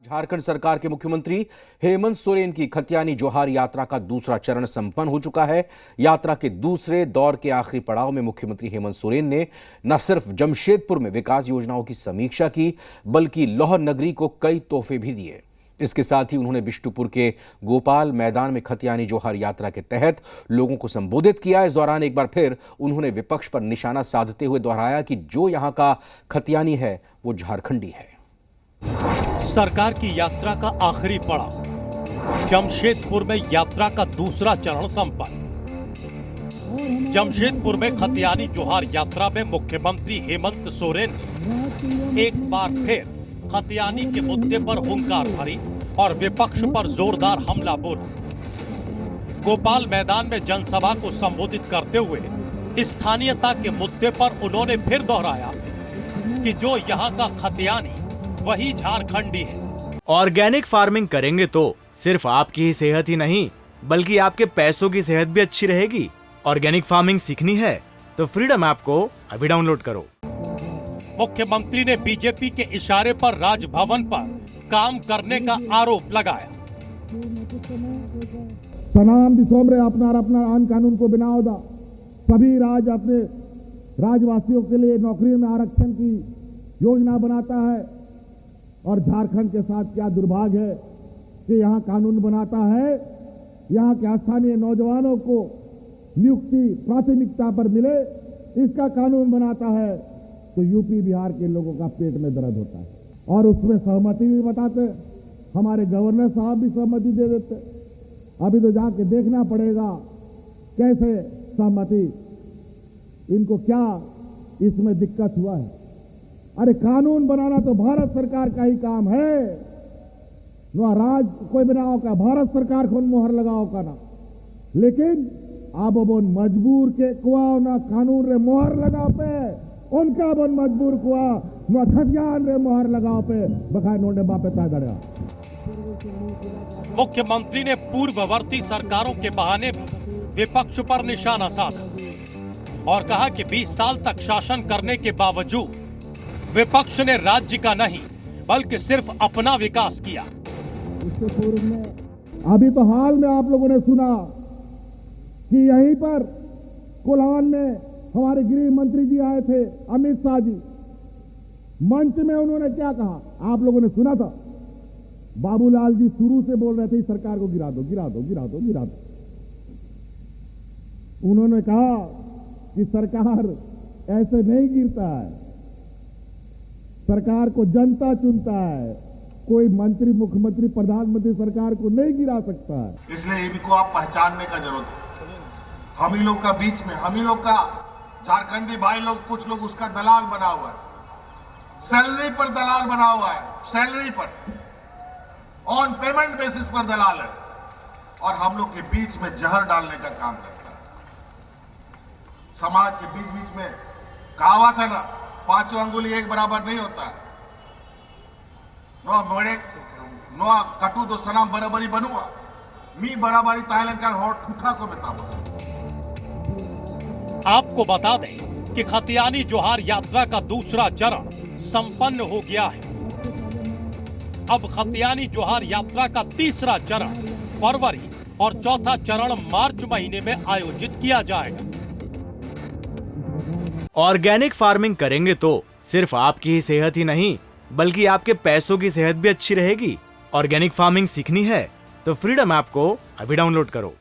झारखंड सरकार के मुख्यमंत्री हेमंत सोरेन की खतियानी जोहार यात्रा का दूसरा चरण संपन्न हो चुका है। यात्रा के दूसरे दौर के आखिरी पड़ाव में मुख्यमंत्री हेमंत सोरेन ने न सिर्फ जमशेदपुर में विकास योजनाओं की समीक्षा की, बल्कि लौह नगरी को कई तोहफे भी दिए। इसके साथ ही उन्होंने बिष्टुपुर के गोपाल मैदान में खतियानी जोहार यात्रा के तहत लोगों को संबोधित किया। इस दौरान एक बार फिर उन्होंने विपक्ष पर निशाना साधते हुए दोहराया कि जो यहां का खतियानी है वो झारखंडी है। सरकार की यात्रा का आखिरी पड़ाव जमशेदपुर में यात्रा का दूसरा चरण संपन्न। जमशेदपुर में खतियानी जोहार यात्रा में मुख्यमंत्री हेमंत सोरेन ने एक बार फिर खतियानी के मुद्दे पर हुंकार भरी और विपक्ष पर जोरदार हमला बोला। गोपाल मैदान में जनसभा को संबोधित करते हुए स्थानीयता के मुद्दे पर उन्होंने फिर दोहराया कि जो यहाँ का खतियानी वही झारखंडी है। ऑर्गेनिक फार्मिंग करेंगे तो सिर्फ आपकी ही सेहत ही नहीं, बल्कि आपके पैसों की सेहत भी अच्छी रहेगी। ऑर्गेनिक फार्मिंग सीखनी है तो फ्रीडम ऐप को अभी डाउनलोड करो। मुख्यमंत्री ने बीजेपी के इशारे पर राजभवन पर काम करने का आरोप लगाया। सनाम दिसोमरे अपना आन कानून को बनाओ दा, सभी राज अपने राजवासियों के लिए नौकरियों में आरक्षण की योजना बनाता है। और झारखंड के साथ क्या दुर्भाग्य है कि यहाँ कानून बनाता है, यहाँ के स्थानीय नौजवानों को नियुक्ति प्राथमिकता पर मिले, इसका कानून बनाता है तो यूपी बिहार के लोगों का पेट में दर्द होता है और उसमें सहमति भी बताते। हमारे गवर्नर साहब भी सहमति दे देते। अभी तो जाके देखना पड़ेगा कैसे सहमति, इनको क्या इसमें दिक्कत हुआ है। अरे कानून बनाना तो भारत सरकार का ही काम है, न राज कोई बनाओ का, भारत सरकार को मोहर लगाओ का ना। लेकिन अब वो मजबूर के कुआ ना कानून रे मोहर लगाओ पे, उनका बन मजबूर कुआ न खतियान रे मोहर लगाओ पे बखाए नोडे बापे तागड़ा। मुख्यमंत्री ने पूर्ववर्ती सरकारों के बहाने भी विपक्ष पर निशाना साधा और कहा कि 20 साल तक शासन करने के बावजूद विपक्ष ने राज्य का नहीं बल्कि सिर्फ अपना विकास किया। इससे पूर्व में अभी तो हाल में आप लोगों ने सुना कि यहीं पर कोल्हान में हमारे गृह मंत्री जी आए थे, अमित शाह जी। मंच में उन्होंने क्या कहा आप लोगों ने सुना था। बाबूलाल जी शुरू से बोल रहे थे सरकार को गिरा दो, गिरा दो, गिरा दो, गिरा दो। उन्होंने कहा कि सरकार ऐसे नहीं गिरता है, सरकार को जनता चुनता है, कोई मंत्री मुख्यमंत्री प्रधानमंत्री सरकार को नहीं गिरा सकता है। इसलिए इनको आप पहचानने का जरूरत है। हम ही लोग का बीच में, हम ही लोग का झारखंडी भाई लोग, कुछ लोग उसका दलाल बना हुआ है, सैलरी पर दलाल बना हुआ है, सैलरी पर ऑन पेमेंट बेसिस पर दलाल है और हम लोग के बीच में जहर डालने का काम करता है। समाज के बीच बीच में कहावत है ना, पांचों अंगुली एक बराबर नहीं होता है। नो कटू दो सनाम बराबरी बनुआ मी बराबरी ताइलैंड का होठ ठूठा को बतावा। आपको बता दें कि खतियानी जोहार यात्रा का दूसरा चरण संपन्न हो गया है। अब खतियानी जोहार यात्रा का तीसरा चरण फरवरी और चौथा चरण मार्च महीने में आयोजित किया जाएगा। ऑर्गेनिक फार्मिंग करेंगे तो सिर्फ आपकी ही सेहत ही नहीं, बल्कि आपके पैसों की सेहत भी अच्छी रहेगी। ऑर्गेनिक फार्मिंग सीखनी है तो फ्रीडम ऐप को अभी डाउनलोड करो।